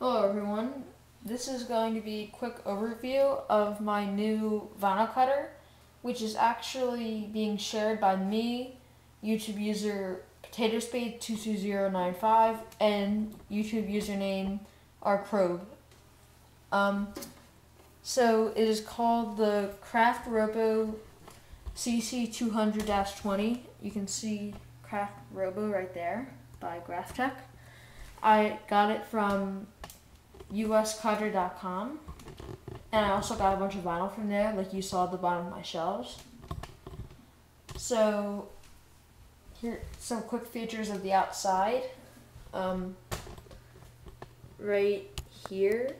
Hello everyone, this is going to be a quick overview of my new vinyl cutter, which is actually being shared by me, YouTube user PotatoSpade22095, and YouTube username arcrobe. So it is called the Craft Robo CC200-20. You can see Craft Robo right there by Graphtech. I got it from uscutter.com, and I also got a bunch of vinyl from there, like you saw at the bottom of my shelves. So here are some quick features of the outside. Right here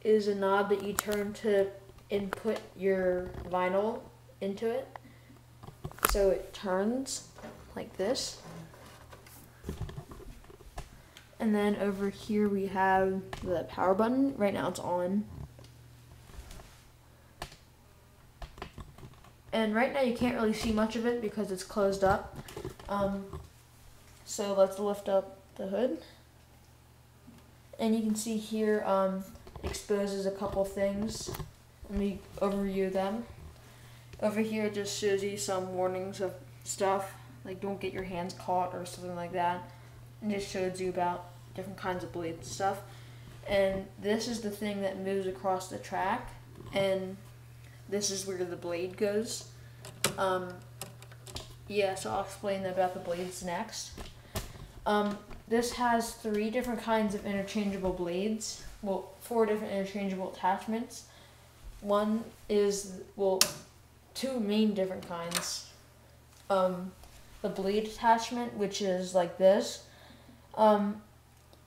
is a knob that you turn to input your vinyl into it, so it turns like this. And then over here we have the power button. Right now it's on. And right now you can't really see much of it because it's closed up. So let's lift up the hood. And you can see here exposes a couple things. Let me overview them. Over here it just shows you some warnings of stuff, like don't get your hands caught or something like that. And just shows you about different kinds of blades and stuff. And this is the thing that moves across the track, and this is where the blade goes. Yeah, so I'll explain about the blades next. This has 3 different kinds of interchangeable blades. Well, 4 different interchangeable attachments. One is, well, 2 main different kinds. The blade attachment, which is like this.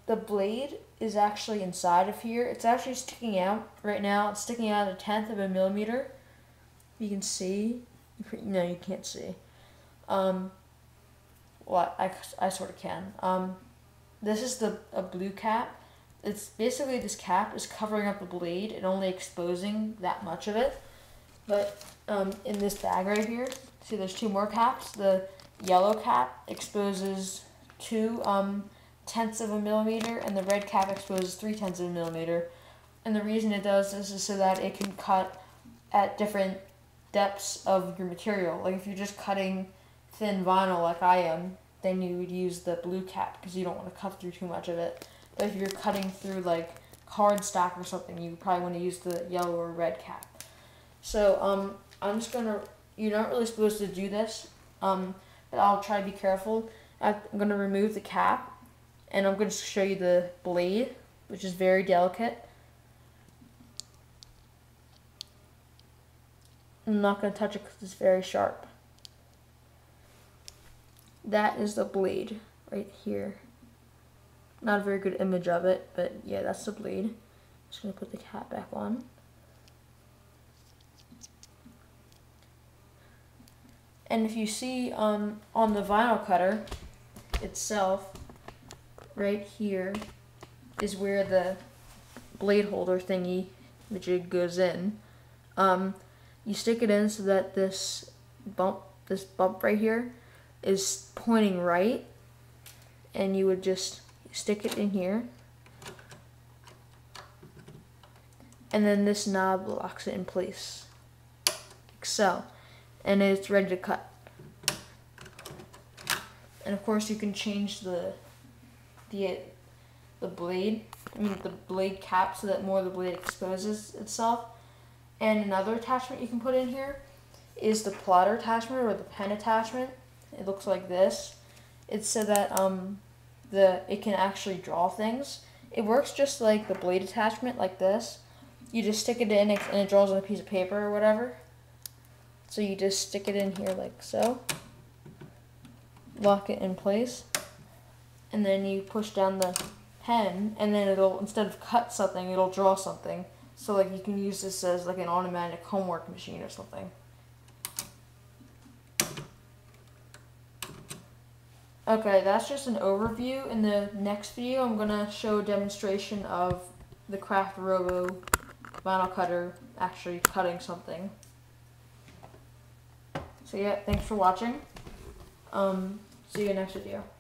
The blade is actually inside of here. It's actually sticking out right now. It's sticking out 1/10 of a millimeter. You can see. No, you can't see. Well, I sort of can. This is a blue cap. It's basically, this cap is covering up the blade and only exposing that much of it. But in this bag right here, see there's 2 more caps. The yellow cap exposes 2/10 of a millimeter, and the red cap exposes 3/10 of a millimeter. And the reason it does this is so that it can cut at different depths of your material. Like if you're just cutting thin vinyl like I am, then you would use the blue cap because you don't want to cut through too much of it. But if you're cutting through like cardstock or something, you probably want to use the yellow or red cap. So I'm just gonna, you're not really supposed to do this, but I'll try to be careful. I'm gonna remove the cap, and I'm going to show you the blade, which is very delicate. I'm not going to touch it because it's very sharp. That is the blade right here. Not a very good image of it, but yeah, that's the blade. Just going to put the cap back on. And if you see on the vinyl cutter itself, right here is where the blade holder thingy, which it goes in. You stick it in so that this bump right here is pointing right, and you would just stick it in here, and then this knob locks it in place, like so, and it's ready to cut. And of course you can change the blade cap so that more of the blade exposes itself. And another attachment you can put in here is the plotter attachment or the pen attachment. It looks like this. It's so that it can actually draw things. It works just like the blade attachment, like this. You just stick it in and it draws on a piece of paper or whatever. So you just stick it in here like so. Lock it in place. And then you push down the pen, and then it'll, instead of cut something, it'll draw something. So like you can use this as like an automatic homework machine or something. Okay, that's just an overview. In the next video, I'm gonna show a demonstration of the Craft Robo vinyl cutter actually cutting something. So yeah, thanks for watching. See you in the next video.